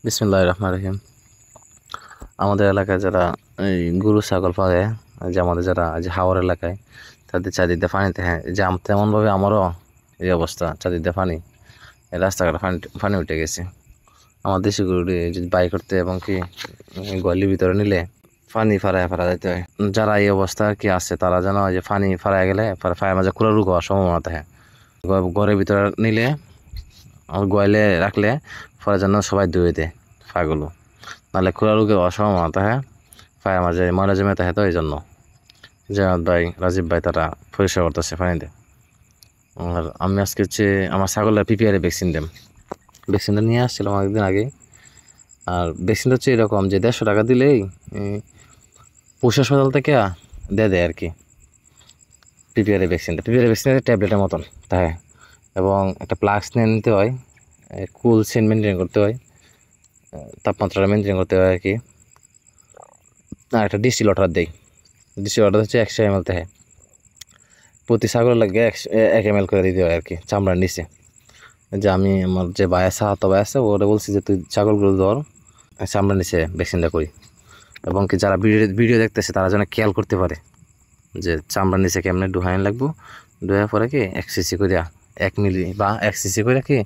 বিসমিল্লাহির রহমানির রহিম। আমাদের এলাকায় যারা এই গরু ছাগল পালে, যে আমাদের যারা যে হাওর এলাকায়, তাদের চারিদিকে পানিতে, হ্যাঁ, যে তেমনভাবে আমারও এই অবস্থা, চারিদিকে পানি, এই রাস্তাঘাটে পানি পানি উঠে গেছে। আমার দেশি গরু যদি বাই করতে এবং কি গলির ভিতরে নিলে পানি ফাড়ায় যেতে হয়। যারা এই অবস্থা কি আছে তারা যেন যে পানি ফাড়ায় গেলে ফায়ের মাঝে খুঁড়া রোগ হওয়ার সম্ভাবনা থাকে। ঘরের ভিতরে নিলে, গোয়ালে রাখলে পরে যেন সবাই ধুয়ে দেয় পাগুলো, নাহলে খুরা রোগের অসম্ভাবনা থাকে। পায়ের মাঝে ময়লা জমে থাকে, তো এই জন্য জামাত ভাই, রাজীব ভাই তারা পরিষ্কার করতেছে পানিতে। আর আমি আজকে হচ্ছে আমার ছাগলের পিপিআর ভ্যাকসিনটা নিয়ে আসছিলাম অনেকদিন আগে। আর ভ্যাকসিনটা হচ্ছে এরকম যে 150 টাকা দিলেই পশু হাসপাতাল থেকে দেয় আর কি। পিপিআর ভ্যাকসিনের ট্যাবলেটের মতন থাকে, এবং একটা প্লাক্স নিয়ে নিতে হয়, কুল সেন মেনটেন করতে হয়, তাপমাত্রাটা মেনটেন করতে হয় আর কি। আর একটা ডিস্টিল ওয়াটার দেয়। ডিস্টিল ওয়াটার হচ্ছে 100 ml থাকে, প্রতি ছাগলের লাগে 1 ml করে দিতে হয় আর কি, চামড়ার নিচে। যে আমি আমার যে ভাই আছে, হাত ভাই আছে, ওরা বলছি যে তুই ছাগলগুলো ধর, চামড়ার নিচে ভ্যাকসিনটা করি। এবং কি যারা ভিডিও দেখতেছে তারা যেন খেয়াল করতে পারে যে চামড়ার নিচে কেমনে ডুহাইন লাগবো, ডুহার পরে কি 1 cc করে, 1 মিলি বা 1 cc করে কি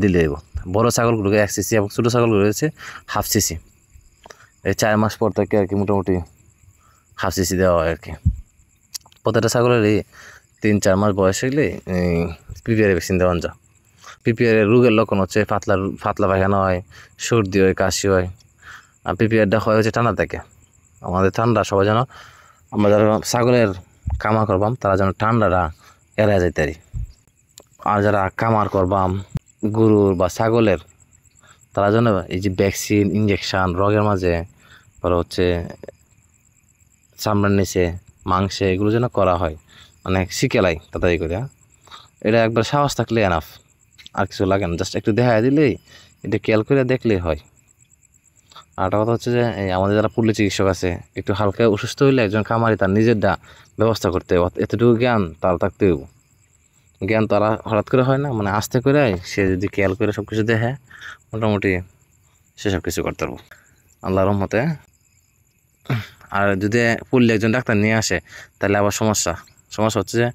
দিলে দেবো। বড় ছাগলগুলোকে 1 cc এবং ছোটো ছাগলগুলো হচ্ছে 1/2 cc। এই 4 মাস পর থেকে আর কি মোটামুটি 1/2 cc দেওয়া হয় আর কি। প্রত্যেকটা ছাগলের এই 3-4 মাস বয়স হইলে পিপিআর ভ্যাকসিন দেওয়ান যা। পিপিআর রোগের লক্ষণ হচ্ছে পাতলা পায়খানা হয়, সর্দি হয়, কাশি হয়। আর পিপিআরটা হয় হচ্ছে ঠান্ডা থেকে। আমাদের ঠান্ডা সবাই যেন, আমরা যারা ছাগলের কামার করবাম তারা যেন ঠান্ডাটা এড়ায় যাইতে পারি। আর যারা কামার করবাম গরুর বা ছাগলের, তারা যেন এই যে ভ্যাকসিন ইঞ্জেকশন রোগের মাঝে, পরে হচ্ছে চামড়ার নিচে, মাংসে, এগুলো যেন করা হয়, মানে শিখেলাই তাড়াতাড়ি করে। এটা একবার সাহস থাকলে এনাফ, আর কিছু লাগে না, জাস্ট একটু দেখা দিলেই, এটা খেয়াল করে দেখলেই হয়। আর একটা কথা হচ্ছে যে এই আমাদের যারা পল্লী চিকিৎসক আছে, একটু হালকা অসুস্থ হইলে একজন খামারি তার নিজেরটা ব্যবস্থা করতে হবে, এতটুকু জ্ঞান তার থাকতে হবে। জ্ঞান তারা হঠাৎ করে হয় না, মানে আস্তে করে সে যদি খেয়াল করে সব কিছু দেখে, মোটামুটি সে সব কিছু করতে পারবো আল্লাহর রহমতে। আর যদি পল্লী একজন ডাক্তার নিয়ে আসে, তাহলে আবার সমস্যা হচ্ছে যে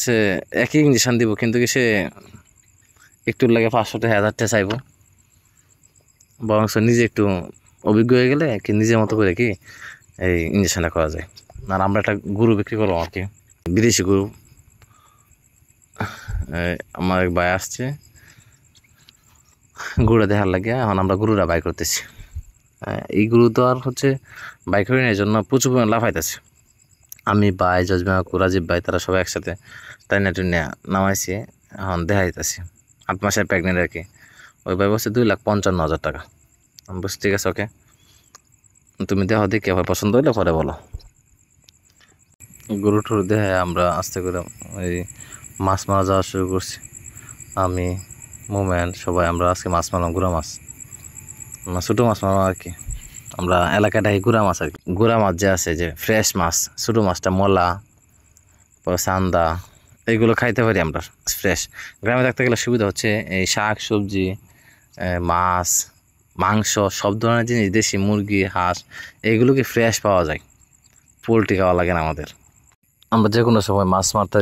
সে একই ইঞ্জেকশন দিব, কিন্তু কি সে একটুর লাগে 500 টাকা 1000 টাকা চাইবো। বরং নিজে একটু অভিজ্ঞ হয়ে গেলে কি নিজের মতো করে কি এই ইঞ্জেকশনটা করা যায়। আর আমরা একটা গরু বিক্রি করবো আর কি, বিদেশি গরু। আমার এক ভাই আসছে গরুটা দেখার লাগে, এখন আমরা গরুটা বাই করতেছি। এই গরু তো আর হচ্ছে বাই করি না, এই জন্য প্রচুর পরিমাণ লাভ হইতেছে। আমি ভাই, জজমা, রাজীব ভাই, তারা সবাই একসাথে টাইনা টুইনা নামাইছি, এখন দেখাইতেছি। 8 মাসের প্রেগনেন্ট আর কি। ওই ভাই বলছে 2,55,000 টাকা। আমি বলছি ঠিক আছে, ওকে, তুমি দেখো, দেখে আবার পছন্দ হইলে পরে বলো। গরু টরু দেখে আমরা আস্তে করে এই মাছ মারা যাওয়া শুরু করছি। আমি, মোমেন, সবাই আমরা আজকে মাছ মারলাম, গুড়া মাছ, ছোটো মাছ মারলাম আর কি। আমরা এলাকাটাই গুড়া মাছ আর কি। গুড়া মাছ যে আছে, যে ফ্রেশ মাছ, ছোটো মাছটা মলা, পরে চান্দা, এইগুলো খাইতে পারি আমরা ফ্রেশ। গ্রামে থাকতে গেলে সুবিধা হচ্ছে এই শাক সবজি, মাছ, মাংস, সব ধরনের জিনিস, দেশি মুরগি, হাঁস, এইগুলোকে ফ্রেশ পাওয়া যায়, পোলট্রি খাওয়া লাগে না আমাদের। আমরা যে কোনো সময় মাছ মারতে